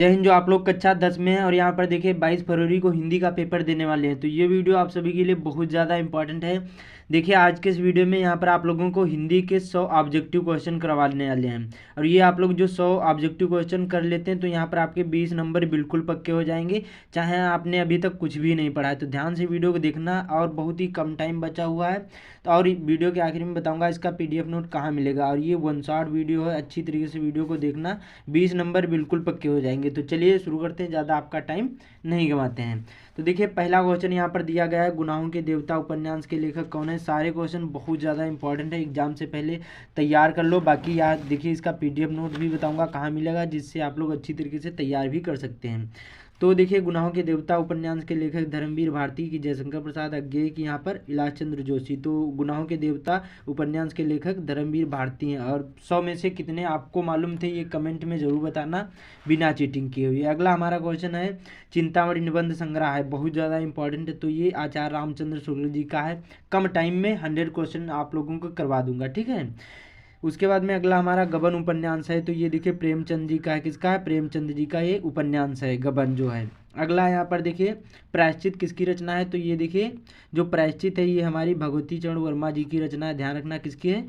जय हिंद। जो आप लोग कक्षा 10 में हैं और यहाँ पर देखिए 22 फरवरी को हिंदी का पेपर देने वाले हैं, तो ये वीडियो आप सभी के लिए बहुत ज़्यादा इंपॉर्टेंट है। देखिए आज के इस वीडियो में यहाँ पर आप लोगों को हिंदी के 100 ऑब्जेक्टिव क्वेश्चन करवाने वाले हैं और ये आप लोग जो 100 ऑब्जेक्टिव क्वेश्चन कर लेते हैं तो यहाँ पर आपके 20 नंबर बिल्कुल पक्के हो जाएंगे, चाहे आपने अभी तक कुछ भी नहीं पढ़ा है। तो ध्यान से वीडियो को देखना और बहुत ही कम टाइम बचा हुआ है। तो और वीडियो के आखिर में बताऊंगा इसका PDF नोट कहाँ मिलेगा और ये वन शॉट वीडियो है, अच्छी तरीके से वीडियो को देखना, 20 नंबर बिल्कुल पक्के हो जाएंगे। तो चलिए शुरू करते हैं, ज़्यादा आपका टाइम नहीं गंवाते हैं। तो देखिए पहला क्वेश्चन यहाँ पर दिया गया है, गुनाहों के देवता उपन्यास के लेखक कौन है। सारे क्वेश्चन बहुत ज़्यादा इंपॉर्टेंट है, एग्जाम से पहले तैयार कर लो। बाकी यार देखिए इसका PDF नोट भी बताऊंगा कहाँ मिलेगा, जिससे आप लोग अच्छी तरीके से तैयार भी कर सकते हैं। तो देखिए गुनाहों के देवता उपन्यास के लेखक धर्मवीर भारती की जयशंकर प्रसाद अज्ञेय की यहाँ पर इलाज चंद्र जोशी। तो गुनाहों के देवता उपन्यास के लेखक धर्मवीर भारती हैं। और 100 में से कितने आपको मालूम थे ये कमेंट में ज़रूर बताना, बिना चीटिंग किए हुए। अगला हमारा क्वेश्चन है, चिंतामणि निबंध संग्रह है, बहुत ज़्यादा इंपॉर्टेंट है। तो ये आचार्य रामचंद्र शुक्ल जी का है। कम टाइम में 100 क्वेश्चन आप लोगों को करवा दूंगा, ठीक है। उसके बाद में अगला हमारा गबन उपन्यास है। तो ये देखिए प्रेमचंद जी का है। किसका है? प्रेमचंद जी का ये उपन्यास है गबन जो है। अगला यहाँ पर देखिए प्रायश्चित किसकी रचना है। तो ये देखिए जो प्रायश्चित है ये हमारी भगवती चरण वर्मा जी की रचना है। ध्यान रखना किसकी है?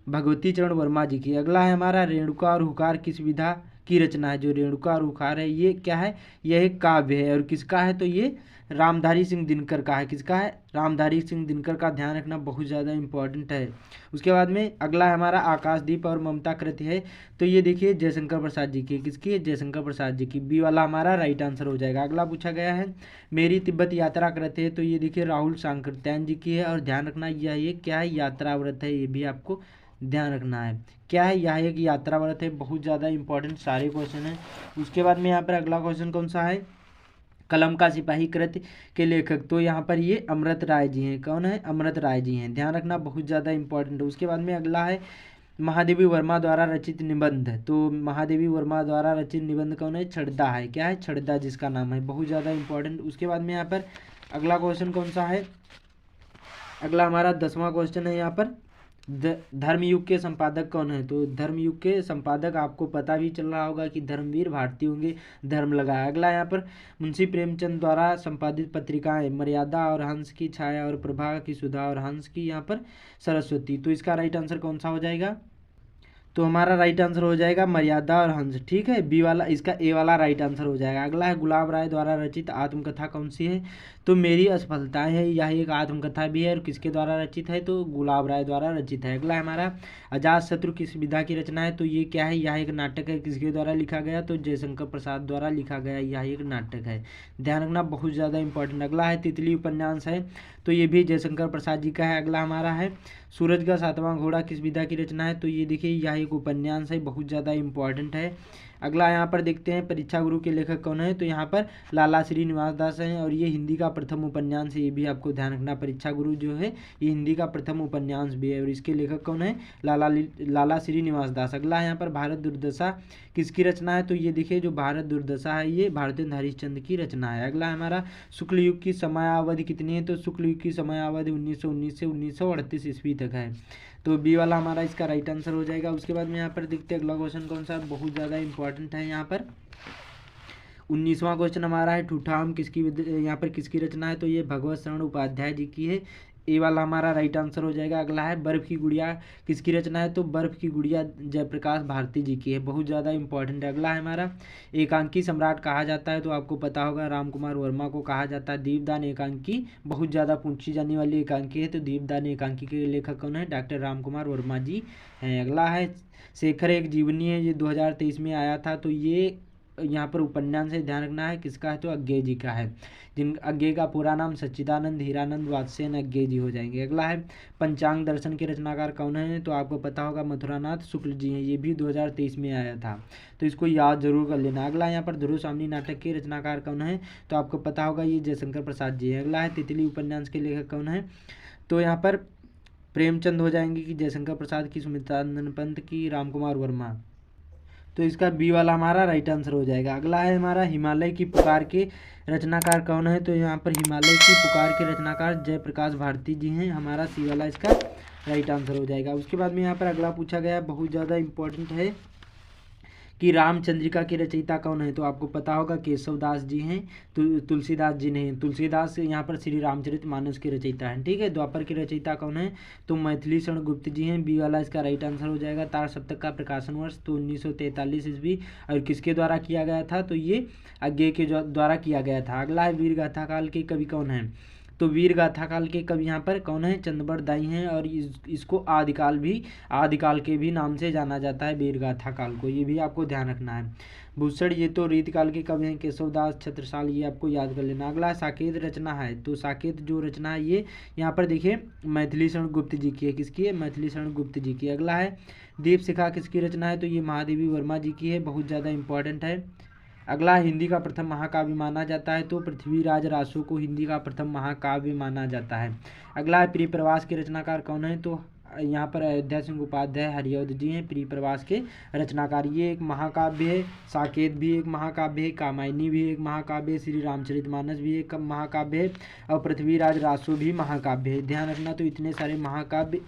भगवती चरण वर्मा जी की। अगला है हमारा रेणुका और हुकार किस विधा की रचना है। जो रेणुका और हुकार है ये क्या है? यह एक काव्य है। और किसका है? तो ये रामधारी सिंह दिनकर का है। किसका है? रामधारी सिंह दिनकर का। ध्यान रखना बहुत ज़्यादा इंपॉर्टेंट है। उसके बाद में अगला हमारा आकाशदीप और ममता कृति है। तो ये देखिए जयशंकर प्रसाद जी की। किसकी है? जयशंकर प्रसाद जी की। बी वाला हमारा राइट आंसर हो जाएगा। अगला पूछा गया है मेरी तिब्बत यात्रा कृति है। तो ये देखिए राहुल सांकृत्यायन जी की है। और ध्यान रखना यह ये क्या है? यात्रा व्रत है। ये भी आपको ध्यान रखना है क्या है? यह एक यात्रा व्रत है। बहुत ज़्यादा इंपॉर्टेंट सारे क्वेश्चन हैं। उसके बाद में यहाँ पर अगला क्वेश्चन कौन सा है? कलम का सिपाही कृति के लेखक। तो यहाँ पर ये अमृत राय जी हैं। कौन है? अमृत राय जी हैं। ध्यान रखना बहुत ज़्यादा इंपॉर्टेंट है। उसके बाद में अगला है महादेवी वर्मा द्वारा रचित निबंध। तो महादेवी वर्मा द्वारा रचित निबंध कौन है? छड़दा है। क्या है? छड़दा जिसका नाम है। बहुत ज़्यादा इंपॉर्टेंट। उसके बाद में यहाँ पर अगला क्वेश्चन कौन सा है? अगला हमारा 10वां क्वेश्चन है यहाँ पर धर्मयुग के संपादक कौन है। तो धर्मयुग के संपादक आपको पता भी चल रहा होगा कि धर्मवीर भारती होंगे, धर्म लगाया। अगला यहाँ पर मुंशी प्रेमचंद द्वारा संपादित पत्रिकाएं मर्यादा और हंस की छाया और प्रभा की सुधा और हंस की यहाँ पर सरस्वती। तो इसका राइट आंसर कौन सा हो जाएगा? तो हमारा राइट आंसर हो जाएगा मर्यादा और हंस, ठीक है। बी वाला इसका ए वाला राइट आंसर हो जाएगा। अगला है गुलाब राय द्वारा रचित आत्मकथा कौन सी है। तो मेरी असफलताएं है। यह एक आत्मकथा भी है और किसके द्वारा रचित है? तो गुलाब राय द्वारा रचित है। अगला हमारा अजात शत्रु किस विधा की रचना है। तो ये क्या है? यह एक नाटक है। किसके द्वारा लिखा गया? तो जयशंकर प्रसाद द्वारा लिखा गया यह एक नाटक है। ध्यान रखना बहुत ज़्यादा इंपॉर्टेंट। अगला है तितली उपन्यास है। तो ये भी जयशंकर प्रसाद जी का है। अगला हमारा है सूरज का सातवां घोड़ा किस विधा की रचना है। तो ये देखिए यह एक उपन्यास है, बहुत ज़्यादा इंपॉर्टेंट है। अगला यहाँ पर देखते हैं परीक्षा गुरु के लेखक कौन है। तो यहाँ पर लाला श्रीनिवास दास हैं और ये हिंदी का प्रथम उपन्यास है। ये भी आपको ध्यान रखना, परीक्षा गुरु जो है ये हिंदी का प्रथम उपन्यास भी है और इसके लेखक कौन है? लाला श्रीनिवास दास। अगला यहाँ पर भारत दुर्दशा किसकी रचना है। तो ये देखिए जो भारत दुर्दशा है ये भारतेंद्र हरिश्चंद्र की रचना है। अगला हमारा शुक्ल युग की समयावधि कितनी है। तो शुक्ल युग की समयावधि 1919 से 1938 ईस्वी तक है। तो बी वाला हमारा इसका राइट आंसर हो जाएगा। उसके बाद में यहाँ पर देखते हैं अगला क्वेश्चन कौन सा बहुत ज़्यादा इंपॉर्टेंट है। यहाँ पर 19वां क्वेश्चन हमारा है ठूठा आम किसकी यहाँ पर किसकी रचना है। तो ये भगवत शरण उपाध्याय जी की है। ए वाला हमारा राइट आंसर हो जाएगा। अगला है बर्फ की गुड़िया किसकी रचना है। तो बर्फ की गुड़िया जयप्रकाश भारती जी की है। बहुत ज़्यादा इंपॉर्टेंट है। अगला है हमारा एकांकी सम्राट कहा जाता है। तो आपको पता होगा राम कुमार वर्मा को कहा जाता है। दीपदान एकांकी बहुत ज़्यादा पूछी जाने वाली एकांकी है। तो दीपदान एकांकी के लेखक कौन है? डॉक्टर राम कुमार वर्मा जी हैं। अगला है शेखर एक जीवनी है, ये 2023 में आया था। तो ये यहाँ पर उपन्यास से ध्यान रखना है किसका है। तो अज्ञेय जी का है। जिन अज्ञेय का पूरा नाम सच्चिदानंद हीरानंद वात्स्ययन अज्ञेय जी हो जाएंगे। अगला है पंचांग दर्शन के रचनाकार कौन है। तो आपको पता होगा मथुरानाथ शुक्ल जी हैं। ये भी 2023 में आया था, तो इसको याद जरूर कर लेना। अगला यहाँ पर ध्रुव सामनी नाटक के रचनाकार कौन है। तो आपको पता होगा ये जयशंकर प्रसाद जी है। अगला है तितली उपन्यास के लेखक कौन है। तो यहाँ पर प्रेमचंद हो जाएंगे कि जयशंकर प्रसाद की, सुमित्रानंद पंत की, राम कुमार वर्मा। तो इसका बी वाला हमारा राइट आंसर हो जाएगा। अगला है हमारा हिमालय की पुकार के रचनाकार कौन है। तो यहाँ पर हिमालय की पुकार के रचनाकार जयप्रकाश भारती जी हैं। हमारा सी वाला इसका राइट आंसर हो जाएगा। उसके बाद में यहाँ पर अगला पूछा गया बहुत ज़्यादा इंपॉर्टेंट है कि रामचंद्रिका के रचयिता कौन है, तो आपको पता होगा केशवदास जी हैं, तुलसीदास जी नहीं। तुलसीदास यहाँ पर श्री रामचरितमानस के रचयिता हैं, ठीक है। द्वापर के रचयिता कौन है, तो मैथिली शरण गुप्त जी हैं, बी वाला इसका राइट आंसर हो जाएगा। तार सप्तक का प्रकाशन वर्ष तो 1943 ईस्वी, और किसके द्वारा किया गया था, तो ये अज्ञेय के द्वारा किया गया था। अगला है वीर गाथा काल के कवि कौन है, तो वीर गाथा काल के कवि यहाँ पर कौन है, चंद्रबड़ दाई हैं, और इसको आदिकाल के भी नाम से जाना जाता है वीर गाथा काल को, ये भी आपको ध्यान रखना है। भूषण ये तो रीतिकाल के कवि हैं, केशवदास छत्रसाल, ये आपको याद कर लेना। अगला साकेत रचना है, तो साकेत जो रचना है ये यहाँ पर देखिए मैथिली शरण गुप्त जी की है, किसकी है, मैथिली शरण गुप्त जी की। अगला है दीप शिखा किसकी रचना है, तो ये महादेवी वर्मा जी की है, बहुत ज़्यादा इंपॉर्टेंट है। अगला हिंदी का प्रथम महाकाव्य माना जाता है, तो पृथ्वीराज रासो को हिंदी का प्रथम महाकाव्य माना जाता है। अगला है प्रिय प्रवास के रचनाकार कौन है, तो यहाँ पर अयोध्या सिंह उपाध्याय हरिऔध जी हैं प्रिय प्रवास के रचनाकार। ये एक महाकाव्य है, साकेत भी एक महाकाव्य है, कामायनी भी एक महाकाव्य है, श्री रामचरितमानस भी एक महाकाव्य है, और पृथ्वीराज रासो भी महाकाव्य है। ध्यान रखना, तो इतने सारे महाकाव्य,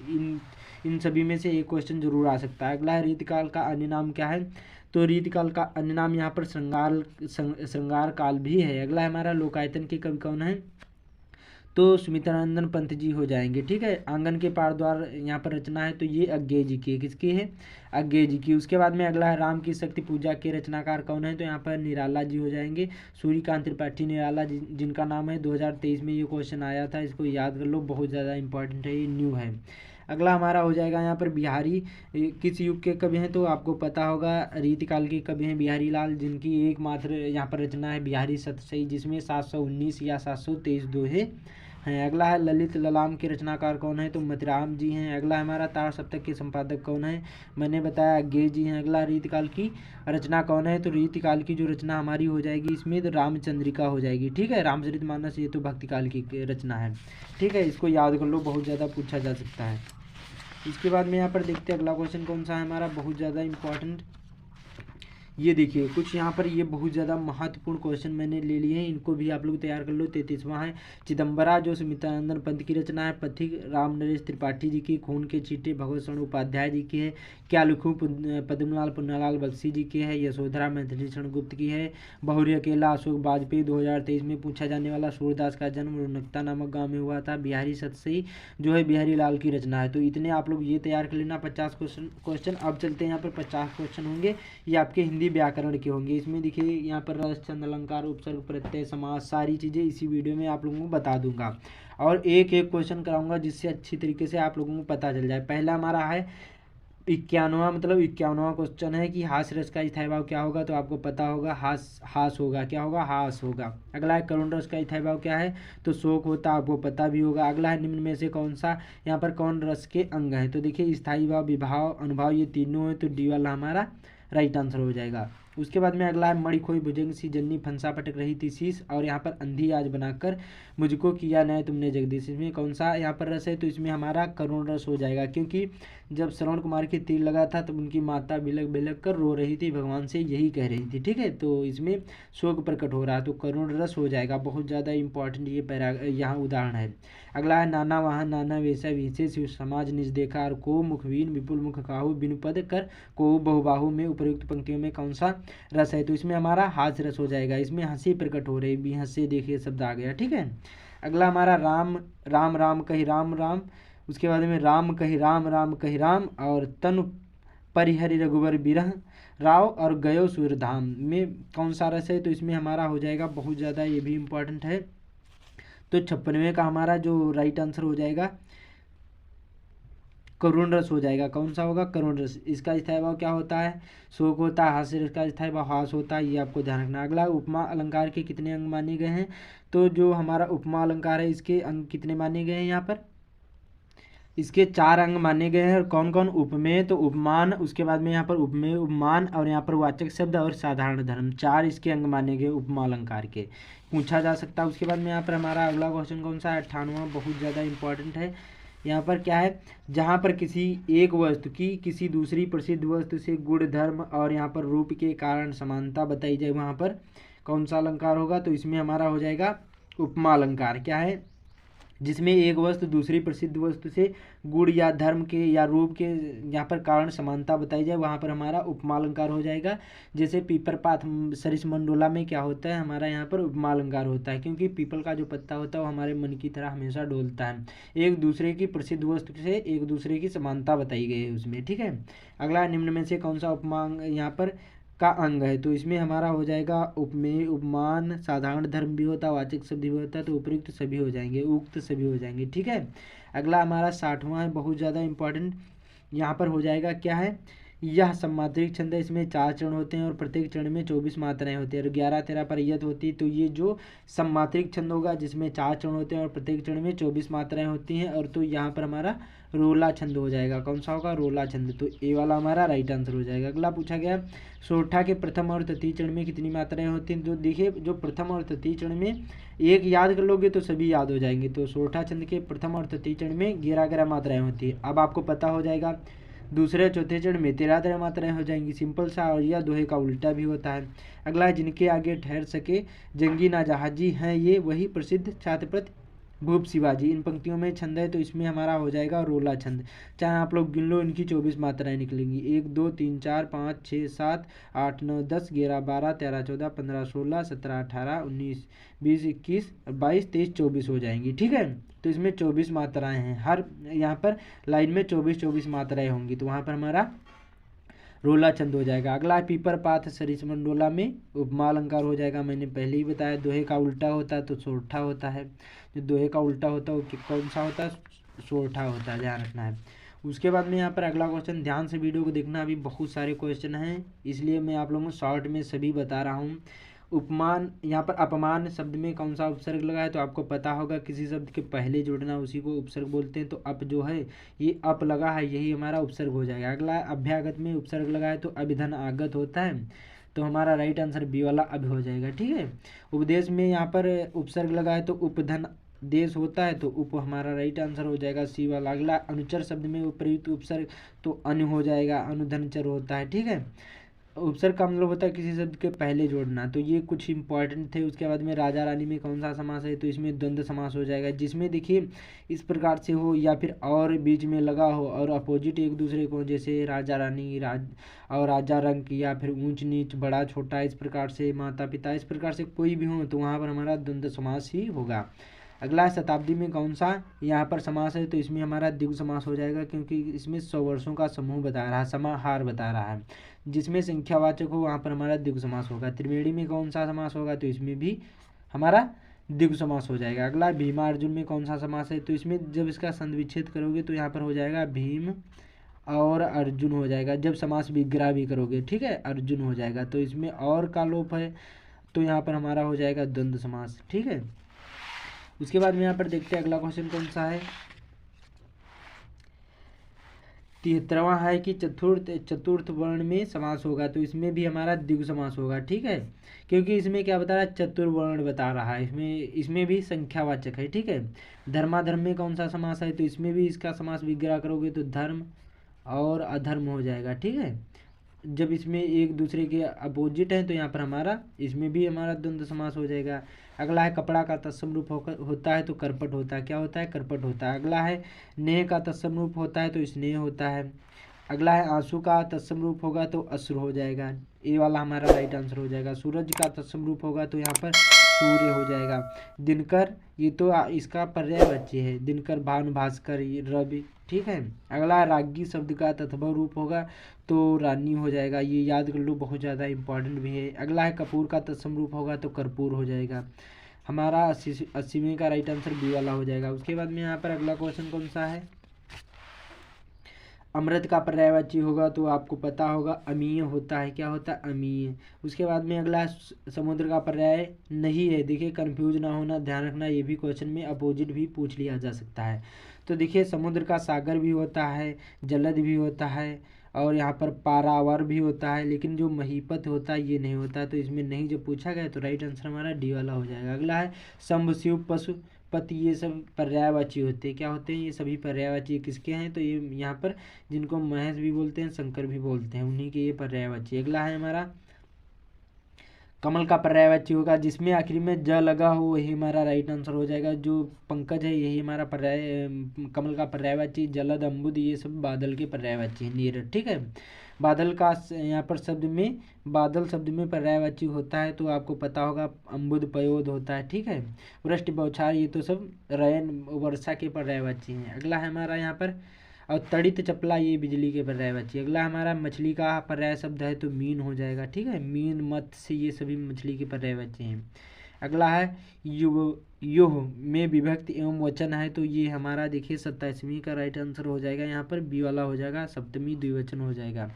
इन सभी में से एक क्वेश्चन जरूर आ सकता है। अगला है रीतिकाल का अन्य नाम क्या है, तो रीतिकाल का अन्य नाम यहाँ पर श्रृंगार काल भी है। अगला हमारा लोकायतन के कवि कौन है, तो सुमित्रानंदन पंत जी हो जाएंगे, ठीक है। आंगन के पार द्वार यहाँ पर रचना है, तो ये अज्ञेय जी की है, किसकी है, अज्ञेय जी की। उसके बाद में अगला है राम की शक्ति पूजा के रचनाकार कौन है, तो यहाँ पर निराला जी हो जाएंगे, सूर्यकांत त्रिपाठी निराला जिनका नाम है। 2023 में ये क्वेश्चन आया था, इसको याद कर लो, बहुत ज़्यादा इंपॉर्टेंट है, ये न्यू है। अगला हमारा हो जाएगा यहाँ पर बिहारी किस युग के कवि हैं, तो आपको पता होगा रीतिकाल के कवि हैं बिहारी लाल, जिनकी एकमात्र यहाँ पर रचना है बिहारी सतसई, जिसमें 719 या 723 दोहे हैं। अगला है ललित ललाम के रचनाकार कौन है, तो मतिराम जी हैं। अगला हमारा तार सप्तक के संपादक कौन है, मैंने बताया अज्ञेय जी हैं। अगला रीतिकाल की रचना कौन है, तो रीतिकाल की जो रचना हमारी हो जाएगी इसमें तो रामचंद्रिका हो जाएगी, ठीक है। रामचरितमानस ये तो भक्तिकाल की रचना है, ठीक है, इसको याद कर लो, बहुत ज़्यादा पूछा जा सकता है। इसके बाद में यहाँ पर देखते हैं अगला क्वेश्चन कौन सा है हमारा, बहुत ज़्यादा इंपॉर्टेंट। ये देखिए कुछ यहाँ पर ये बहुत ज़्यादा महत्वपूर्ण क्वेश्चन मैंने ले लिए हैं, इनको भी आप लोग तैयार कर लो। 33वां है चिदम्बरा, जो सुमित्रानंदन पंत की रचना है। पथिक राम नरेश त्रिपाठी जी की। खून के चीटे भगवत शरण उपाध्याय जी की है। क्या लिखूं पद्मलाल पुन्नालाल बख्शी जी की है। यशोधरा मैथिली शरण गुप्त की है। बहुरी अकेला अशोक वाजपेयी 2023 में पूछा जाने वाला। सूरदास का जन्म रुनकता नामक गाँव में हुआ था। बिहारी सतसई जो है बिहारी लाल की रचना है। तो इतने आप लोग ये तैयार कर लेना 50 क्वेश्चन। अब चलते हैं यहाँ पर 50 क्वेश्चन होंगे, ये आपके हिंदी व्याकरण के होंगे। इसमें देखिए यहाँ पर रस छंद अलंकार उपसर्ग प्रत्यय समास सारी चीज़ें इसी वीडियो में आप लोगों को बता दूंगा, और एक एक क्वेश्चन कराऊंगा जिससे अच्छी तरीके से आप लोगों को पता चल जाए। पहला हमारा है 51वां क्वेश्चन है कि हास रस का स्थायी भाव क्या होगा, तो आपको पता होगा हास होगा। क्या होगा, हास होगा। अगला है करुण रस का स्थायी भाव क्या है, तो शोक होता, आपको पता भी होगा। अगला है निम्न में से कौन सा यहाँ पर कौन रस के अंग है, तो देखिए स्थायी भाव विभाव अनुभाव ये तीनों है, तो डी वाला हमारा राइट आंसर हो जाएगा। उसके बाद में अगला है मणि खोई भुजंग सी जन्नी फंसा पटक रही थी शीश, और यहाँ पर अंधी आज बनाकर मुझको किया न्याय तुमने जगदीश। इसमें कौन सा यहाँ पर रस है, तो इसमें हमारा करुण रस हो जाएगा, क्योंकि जब श्रवण कुमार के तीर लगा था तब उनकी माता बिलक बिलक कर रो रही थी, भगवान से यही कह रही थी, ठीक है। तो इसमें शोक प्रकट हो रहा है, तो करुण रस हो जाएगा। बहुत ज़्यादा इंपॉर्टेंट ये यहाँ उदाहरण है। अगला है नाना वहाँ नाना वैसा विशे शिव समाज निज देखा, और को मुखवीन विपुल मुख काहू बिनु पद कर को बहुबाहु में उपर्युक्त पंक्तियों में कौन सा रस है, तो इसमें हमारा हास्य रस हो जाएगा। इसमें हंसी प्रकट हो रही, भी हंसे देखिए शब्द आ गया, ठीक है। अगला हमारा राम राम राम कही राम राम, उसके बाद में राम कही राम राम कही राम, और तनु परिहरि रघुवर बिरह राव, और गयो सूर्यधाम में कौन सा रस है, तो इसमें हमारा हो जाएगा बहुत ज़्यादा, ये भी इम्पोर्टेंट है। तो 56वें का हमारा जो राइट आंसर हो जाएगा करुण रस हो जाएगा। कौन सा होगा, करुण रस। इसका स्थायी भाव क्या होता है, शोक होता है। हास्य रस का स्थायी भाव हास होता है, ये आपको ध्यान रखना। अगला उपमा अलंकार के कितने अंग माने गए हैं, तो जो हमारा उपमा अलंकार है इसके अंग कितने माने गए हैं, यहाँ पर इसके 4 अंग माने गए हैं। और कौन कौन, उपमेय, तो उपमान, उसके बाद में यहाँ पर उपमेय उपमान, और यहाँ पर वाचक शब्द और साधारण धर्म, 4 इसके अंग माने गए उपमा अलंकार के, पूछा जा सकता है। उसके बाद में यहाँ पर हमारा अगला क्वेश्चन कौन सा है, 58वां, बहुत ज़्यादा इंपॉर्टेंट है। यहाँ पर क्या है, जहाँ पर किसी एक वस्तु की किसी दूसरी प्रसिद्ध वस्तु से गुण धर्म और यहाँ पर रूप के कारण समानता बताई जाए, वहाँ पर कौन सा अलंकार होगा, तो इसमें हमारा हो जाएगा उपमा अलंकार। क्या है, जिसमें एक वस्तु दूसरी प्रसिद्ध वस्तु से गुण या धर्म के या रूप के यहाँ पर कारण समानता बताई जाए, वहाँ पर हमारा उपमा अलंकार हो जाएगा। जैसे पीपर पात सरिस मंडोला में क्या होता है, हमारा यहाँ पर उपमा अलंकार होता है, क्योंकि पीपल का जो पत्ता होता है वो हमारे मन की तरह हमेशा डोलता है। एक दूसरे की प्रसिद्ध वस्तु से एक दूसरे की समानता बताई गई है उसमें, ठीक है। अगला, निम्न में से कौन सा उपमा यहाँ पर का अंग है, तो इसमें हमारा हो जाएगा उपमेय, उपमान, साधारण धर्म भी होता है, वाचक शब्द भी होता है, तो उपयुक्त सभी हो जाएंगे, उक्त सभी हो जाएंगे, ठीक है। अगला हमारा 60वां है, बहुत ज़्यादा इंपॉर्टेंट, यहाँ पर हो जाएगा क्या है, यह सम्मात्रिक छंद है। इसमें 4 चरण होते हैं और प्रत्येक चरण में 24 मात्राएं होती है और 11-13 परियत होती है। तो ये जो सम्मात्रिक छंद होगा जिसमें 4 चरण होते हैं और प्रत्येक चरण में 24 मात्राएं होती हैं, और तो यहाँ पर हमारा रोला छंद हो जाएगा। कौन सा होगा, रोला छंद, तो ए वाला हमारा राइट आंसर हो जाएगा। अगला पूछा गया, सोरठा के प्रथम और तृतीय चरण में कितनी मात्राएं होती हैं, तो देखिए जो प्रथम और तृतीय चरण में एक याद कर लोगे तो सभी याद हो जाएंगे। तो सोरठा छंद के प्रथम और तृतीय चरण में 11-11 मात्राएं होती है। अब आपको पता हो जाएगा दूसरे चौथे चरण में 13-13 मात्राएं हो जाएंगी, सिंपल सा, और यह दोहे का उल्टा भी होता है। अगला, जिनके आगे ठहर सके जंगी ना जहाजी हैं ये वही प्रसिद्ध छात्रप्रति भूप शिवाजी। इन पंक्तियों में छंद है तो इसमें हमारा हो जाएगा रोला छंद। चाहे आप लोग गिन लो, इनकी 24 मात्राएं निकलेंगी, 1 2 3 4 5 6 7 8 9 10 11 12 13 14 15 16 17 18 19 20 21 22 23 24 हो जाएंगी, ठीक है। तो इसमें 24 मात्राएं हैं, हर यहाँ पर लाइन में 24 मात्राएं होंगी, तो वहाँ पर हमारा रोला छंद हो जाएगा। अगला है पीपर पात सरिस मंडोला में उपमा अलंकार हो जाएगा। मैंने पहले ही बताया दोहे का उल्टा होता है तो सोरठा होता है, जो दोहे का उल्टा होता है वो कौन सा होता है, सोरठा होता है, ध्यान रखना है। उसके बाद में यहाँ पर अगला क्वेश्चन, ध्यान से वीडियो को देखना, अभी बहुत सारे क्वेश्चन हैं इसलिए मैं आप लोगों को शॉर्ट में सभी बता रहा हूँ। उपमान, यहाँ पर अपमान शब्द में कौन सा उपसर्ग लगा है, तो आपको पता होगा किसी शब्द के पहले जोड़ना उसी को उपसर्ग बोलते हैं। तो अप जो है ये अप लगा है, यही हमारा उपसर्ग हो जाएगा। अगला, अभ्यागत में उपसर्ग लगा है तो अभिधन आगत होता है, तो हमारा राइट आंसर बी वाला अब हो जाएगा, ठीक है। उपदेश में यहाँ पर उपसर्ग लगा है तो उपधन देश होता है, तो उप हमारा राइट आंसर हो जाएगा सी वाला। अगला, अनुचर शब्द में प्रयुक्त उपसर्ग तो अनु हो जाएगा, अनुधनचर होता है, ठीक है। उपसर्ग का मतलब होता है किसी शब्द के पहले जोड़ना, तो ये कुछ इंपॉर्टेंट थे। उसके बाद में राजा रानी में कौन सा समास है, तो इसमें द्वंद्व समास हो जाएगा, जिसमें देखिए इस प्रकार से हो या फिर और बीच में लगा हो और अपोजिट एक दूसरे को, जैसे राजा रानी, और राजा रंक, या फिर ऊंच नीच, बड़ा छोटा, इस प्रकार से माता पिता, इस प्रकार से कोई भी हो तो वहाँ पर हमारा द्वंद्व समास ही होगा। अगला, शताब्दी में कौन सा यहाँ पर समास है, तो इसमें हमारा द्विगु समास हो जाएगा, क्योंकि इसमें 100 वर्षों का समूह बता रहा है, समाहार बता रहा है, जिसमें संख्यावाचक हो वहाँ पर हमारा द्विगु समास होगा। त्रिवेणी में कौन सा समास होगा, तो इसमें भी हमारा द्विगु समास हो जाएगा। अगला, भीमा अर्जुन में कौन सा समास है, तो इसमें जब इसका संधिविच्छेद करोगे तो यहाँ पर हो जाएगा भीम और अर्जुन हो जाएगा। जब समास विग्रह भी करोगे, ठीक है, अर्जुन हो जाएगा, तो इसमें और का लोप है, तो यहाँ पर हमारा हो जाएगा द्वंद्व समास, ठीक है। उसके बाद में यहाँ पर देखते हैं अगला क्वेश्चन कौन सा है, 73वां है कि चतुर्थ वर्ण में समास होगा, तो इसमें भी हमारा द्विगु समास होगा, ठीक है, क्योंकि इसमें क्या बता रहा है, चतुर्वर्ण बता रहा है, इसमें भी संख्यावाचक है, ठीक है। धर्माधर्म में कौन सा समास है, तो इसमें भी इसका समास विग्रह करोगे तो धर्म और अधर्म हो जाएगा, ठीक है। जब इसमें एक दूसरे के अपोजिट है तो यहाँ पर हमारा इसमें भी हमारा द्वंद्व समास हो जाएगा। अगला है, कपड़ा का तत्सम रूप होता है तो करपट होता है, क्या होता है, करपट होता है। अगला है, नेह का तत्सम रूप होता है तो स्नेह होता है। अगला है, आंसू का तत्सम रूप होगा तो अश्रु हो जाएगा, ये वाला हमारा राइट आंसर हो जाएगा। सूरज का तत्सम रूप होगा तो यहाँ पर सूर्य हो जाएगा। दिनकर, ये तो इसका पर्यायवाची है, दिनकर, भानु, भास्कर, रवि, ठीक है। अगला, राज्ञी शब्द का तत्भव रूप होगा तो रानी हो जाएगा, ये याद कर लो, बहुत ज़्यादा इंपॉर्टेंट भी है। अगला है, कपूर का तत्सम रूप होगा तो कर्पूर हो जाएगा, हमारा 80वें का राइट आंसर बी वाला हो जाएगा। उसके बाद में यहाँ पर अगला क्वेश्चन कौन सा है, अमृत का पर्यायवाची होगा तो आपको पता होगा अमीय होता है, क्या होता है, अमीय। उसके बाद में अगला, समुद्र का पर्याय नहीं है, देखिए कंफ्यूज ना होना, ध्यान रखना, ये भी क्वेश्चन में अपोजिट भी पूछ लिया जा सकता है। तो देखिए समुद्र का सागर भी होता है, जलद भी होता है, और यहाँ पर पारावर भी होता है, लेकिन जो महीपत होता है ये नहीं होता, तो इसमें नहीं जो पूछा गया तो राइट आंसर हमारा डी वाला हो जाएगा। अगला है, शंभ, शिव, पशु, पति, ये सब पर्यायवाची होते हैं, क्या होते हैं, ये सभी पर्यायवाची किसके हैं, तो ये यहाँ पर जिनको महेश भी बोलते हैं, शंकर भी बोलते हैं, उन्हीं के ये पर्यायवाची। अगला है हमारा, कमल का पर्यायवाची होगा, जिसमें आखिरी में ज लगा हो वही हमारा राइट आंसर हो जाएगा। जो पंकज है यही हमारा पर्याय, कमल का पर्यायवाची। जलद, अम्बुद ये सब बादल के पर्यायवाची हैं। नीरज, ठीक है। बादल का यहाँ पर शब्द में, बादल शब्द में पर्यायवाची होता है तो आपको पता होगा अम्बुद पयोद होता है, ठीक है। वृष्टि, बौछार ये तो सब रयन वर्षा के पर्यायवाची हैं। अगला है हमारा यहाँ पर, और तड़ित चपला ये बिजली के पर्यायवाची। अगला हमारा मछली का पर्याय शब्द है तो मीन हो जाएगा, ठीक है। मीन, मत्स्य ये सभी मछली के पर्यायवाची हैं। अगला है योह में विभक्ति एवं वचन है तो ये हमारा देखिए 27वीं का राइट आंसर हो जाएगा। यहाँ पर बी वाला हो जाएगा, सप्तमी द्विवचन हो जाएगा।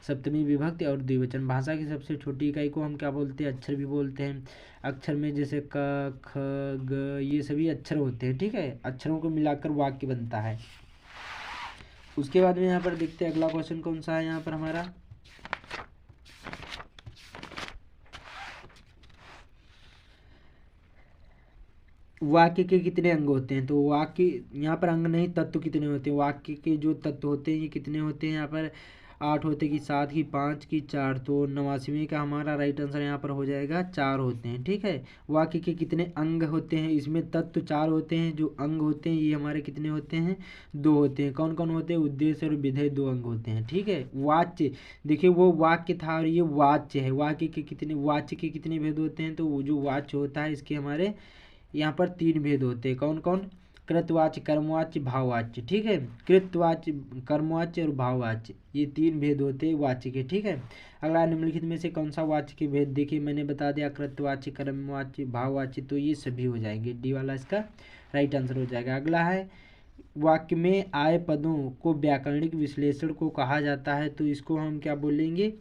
सप्तमी विभक्ति और द्विवचन। भाषा की सबसे छोटी इकाई को हम क्या बोलते हैं? अक्षर भी बोलते हैं। अक्षर में जैसे क, ख, ग ये सभी अक्षर होते हैं, ठीक है। अक्षरों को मिलाकर वाक्य बनता है। उसके बाद में यहाँ पर देखते हैं अगला क्वेश्चन कौन सा है यहाँ पर हमारा। वाक्य के कितने अंग होते हैं? तो वाक्य यहाँ पर अंग नहीं, तत्व कितने होते हैं? वाक्य के जो तत्व होते हैं ये कितने होते हैं? यहाँ पर 8 होते कि 7 की 5 की 4, तो 89वें का हमारा राइट आंसर यहाँ पर हो जाएगा 4 होते हैं, ठीक है। वाक्य के कितने अंग होते हैं? इसमें तत्व 4 होते हैं, जो अंग होते हैं ये हमारे कितने होते हैं? 2 होते हैं। कौन कौन होते हैं? उद्देश्य और विधेय 2 अंग होते हैं, ठीक है। वाच्य, देखिए वो वाक्य था और ये वाच्य है। वाक्य के कितने, वाच्य के कितने भेद होते हैं? तो वो जो वाच्य होता है इसके हमारे यहाँ पर 3 भेद होते हैं। कौन कौन? कृतवाच्य, कर्मवाच्य, भाववाच्य, ठीक है। कृतवाच्य, कर्मवाच्य और भाववाच्य ये 3 भेद होते हैं वाच्य के, ठीक है। अगला निम्नलिखित में से कौन सा वाच्य के भेद? देखिए मैंने बता दिया, कृतवाच्य, कर्मवाच्य, भाववाच्य, तो ये सभी हो जाएंगे। डी वाला इसका राइट आंसर हो जाएगा। अगला है, वाक्य में आए पदों को व्याकरणिक विश्लेषण को कहा जाता है तो इसको हम क्या बोलेंगे?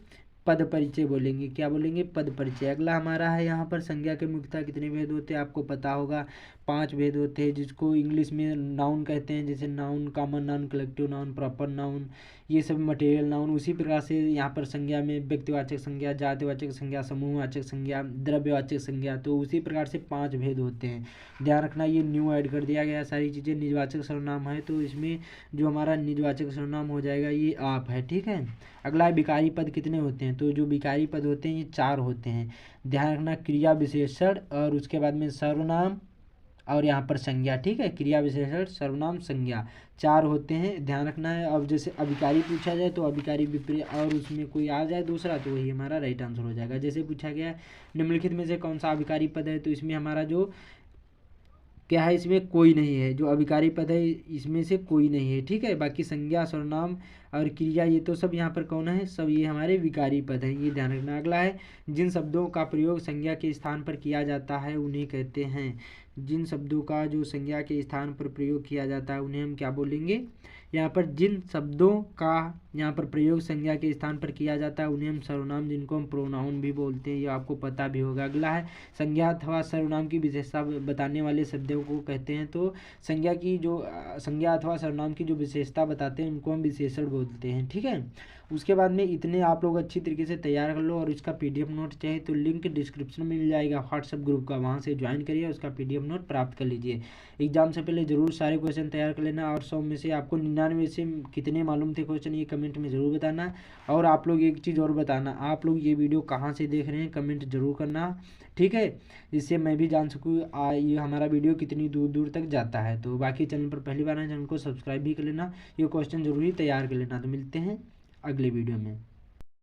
पद परिचय बोलेंगे। क्या बोलेंगे? पद परिचय। अगला हमारा है यहाँ पर, संज्ञा के मुख्यतः कितने भेद होते हैं? आपको पता होगा 5 भेद होते हैं, जिसको इंग्लिश में नाउन कहते हैं, जैसे noun, common noun, collective noun, proper noun, ये सब मटेरियल नाउन। उसी प्रकार से यहाँ पर संज्ञा में व्यक्तिवाचक संज्ञा, जातिवाचक संज्ञा, समूहवाचक संज्ञा, द्रव्यवाचक संज्ञा, तो उसी प्रकार से 5 भेद होते हैं। ध्यान रखना, ये न्यू ऐड कर दिया गया सारी चीज़ें। निजवाचक सर्वनाम है तो इसमें जो हमारा निजवाचक सर्वनाम हो जाएगा ये आप है, ठीक है। अगला विकारी पद कितने होते हैं? तो जो विकारी पद होते हैं ये 4 होते हैं। ध्यान रखना, क्रिया विशेषण और उसके बाद में सर्वनाम और यहाँ पर संज्ञा, ठीक है। क्रिया विशेषण, सर्वनाम, संज्ञा 4 होते हैं, ध्यान रखना है। अब जैसे अभिकारी पूछा जाए तो अभिकारी विपरीत और उसमें कोई आ जाए दूसरा तो वही हमारा राइट आंसर हो जाएगा। जैसे पूछा गया निम्नलिखित में से कौन सा अभिकारी पद है, तो इसमें हमारा जो क्या है, इसमें कोई नहीं है। जो अभिकारी पद है इसमें से कोई नहीं है, ठीक है। बाकी संज्ञा, सर्वनाम और क्रिया ये तो सब यहाँ पर कौन है? सब ये हमारे विकारी पद हैं, ये ध्यान रखना। अगला है, जिन शब्दों का प्रयोग संज्ञा के स्थान पर किया जाता है उन्हें कहते हैं। जिन शब्दों का जो संज्ञा के स्थान पर प्रयोग किया जाता है उन्हें हम क्या बोलेंगे? यहाँ पर जिन शब्दों का यहाँ पर प्रयोग संज्ञा के स्थान पर किया जाता है उन्हें हम सर्वनाम, जिनको हम प्रोनाउन भी बोलते हैं, ये आपको पता भी होगा। अगला है, संज्ञा अथवा सर्वनाम की विशेषता बताने वाले शब्दों को कहते हैं। तो संज्ञा की जो संज्ञा अथवा सर्वनाम की जो विशेषता बताते हैं उनको हम विशेषण बोलते हैं, ठीक है। उसके बाद में इतने आप लोग अच्छी तरीके से तैयार कर लो और इसका PDF नोट चाहिए तो लिंक डिस्क्रिप्शन में मिल जाएगा व्हाट्सएप ग्रुप का, वहाँ से ज्वाइन करिए, उसका PDF नोट प्राप्त कर लीजिए। एग्जाम से पहले जरूर सारे क्वेश्चन तैयार कर लेना और 100 में से आपको 99 से कितने मालूम थे क्वेश्चन ये कमेंट में ज़रूर बताना। और आप लोग एक चीज़ और बताना, आप लोग ये वीडियो कहाँ से देख रहे हैं कमेंट जरूर करना, ठीक है, जिससे मैं भी जान सकूँ ये हमारा वीडियो कितनी दूर दूर तक जाता है। तो बाकी चैनल पर पहली बार है, चैनल को सब्सक्राइब भी कर लेना, ये क्वेश्चन जरूरी तैयार कर लेना। तो मिलते हैं अगले वीडियो में।